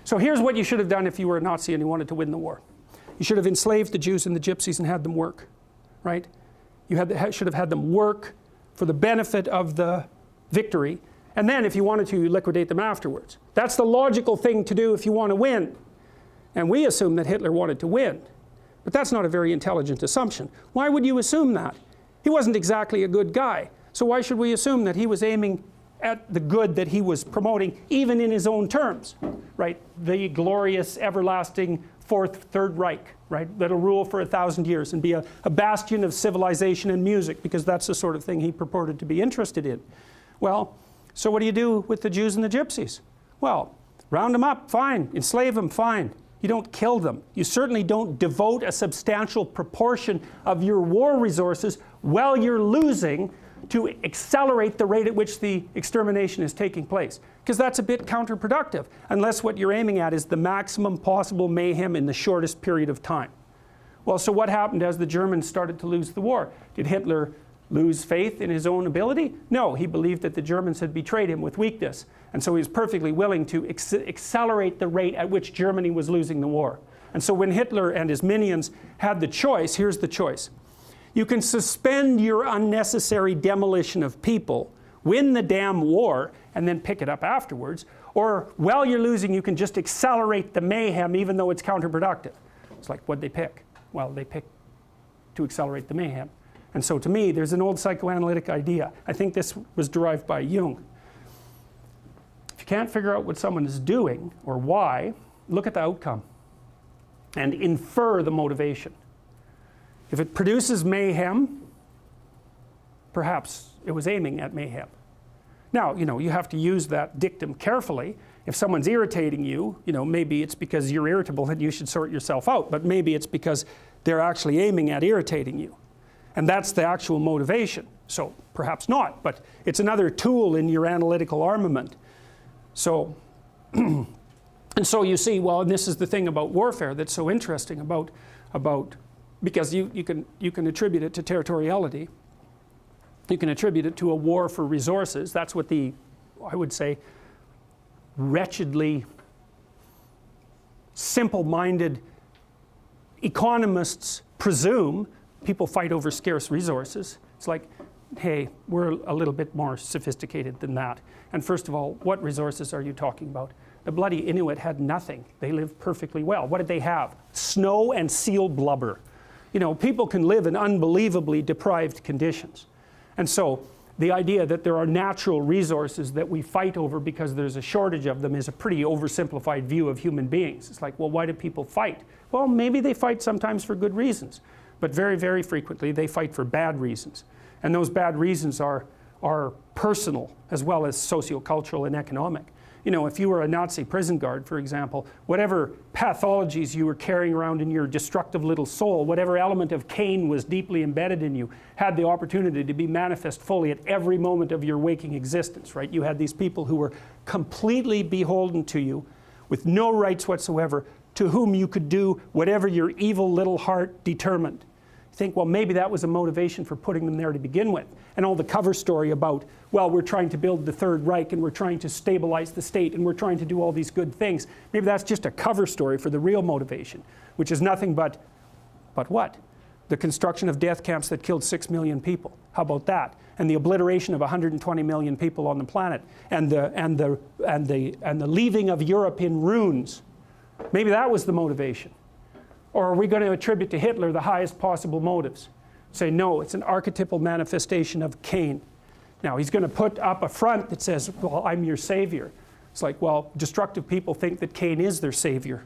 So here's what you should have done if you were a Nazi and you wanted to win the war. You should have enslaved the Jews and the Gypsies and had them work, right? You should have had them work for the benefit of the victory, and then if you wanted to, you liquidate them afterwards. That's the logical thing to do if you want to win. And we assume that Hitler wanted to win. But that's not a very intelligent assumption. Why would you assume that? He wasn't exactly a good guy. So why should we assume that he was aiming at the good that he was promoting, even in his own terms, right? The glorious, everlasting Third Reich, right? That'll rule for 1,000 years and be a bastion of civilization and music, because that's the sort of thing he purported to be interested in. Well, so what do you do with the Jews and the Gypsies? Well, round them up, fine. Enslave them, fine. You don't kill them. You certainly don't devote a substantial proportion of your war resources while you're losing to accelerate the rate at which the extermination is taking place. Because that's a bit counterproductive, unless what you're aiming at is the maximum possible mayhem in the shortest period of time. Well, so what happened as the Germans started to lose the war? Did Hitler lose faith in his own ability? No, he believed that the Germans had betrayed him with weakness. And so he was perfectly willing to accelerate the rate at which Germany was losing the war. And so when Hitler and his minions had the choice, here's the choice. You can suspend your unnecessary demolition of people, win the damn war, and then pick it up afterwards. Or while you're losing, you can just accelerate the mayhem even though it's counterproductive. It's like, what'd they pick? Well, they picked to accelerate the mayhem. And so to me, there's an old psychoanalytic idea. I think this was derived by Jung. If you can't figure out what someone is doing or why, look at the outcome and infer the motivation. If it produces mayhem, perhaps it was aiming at mayhem. Now, you have to use that dictum carefully. If someone's irritating you, maybe it's because you're irritable and you should sort yourself out, but maybe it's because they're actually aiming at irritating you. And that's the actual motivation. So perhaps not, but it's another tool in your analytical armament. So, and so you see, well, and this is the thing about warfare that's so interesting about because you can attribute it to territoriality. You can attribute it to a war for resources. That's what the, I would say, wretchedly simple-minded economists presume. People fight over scarce resources. It's like, hey, we're a little bit more sophisticated than that. And first of all, what resources are you talking about? The bloody Inuit had nothing. They lived perfectly well. What did they have? Snow and seal blubber. People can live in unbelievably deprived conditions. And so the idea that there are natural resources that we fight over because there's a shortage of them is a pretty oversimplified view of human beings. It's like, well, why do people fight? Well, maybe they fight sometimes for good reasons. But very, very frequently they fight for bad reasons. And those bad reasons are personal as well as sociocultural and economic. If you were a Nazi prison guard, for example, whatever pathologies you were carrying around in your destructive little soul, whatever element of Cain was deeply embedded in you, had the opportunity to be manifest fully at every moment of your waking existence, right? You had these people who were completely beholden to you with no rights whatsoever, to whom you could do whatever your evil little heart determined. You think, well, maybe that was a motivation for putting them there to begin with. And all the cover story about, well, we're trying to build the Third Reich and we're trying to stabilize the state and we're trying to do all these good things. Maybe that's just a cover story for the real motivation, which is nothing but what? The construction of death camps that killed 6 million people. How about that? And the obliteration of 120 million people on the planet, and the leaving of Europe in ruins. Maybe that was the motivation. Or are we going to attribute to Hitler the highest possible motives? Say, no, it's an archetypal manifestation of Cain. Now, he's going to put up a front that says, well, I'm your savior. It's like, well, destructive people think that Cain is their savior.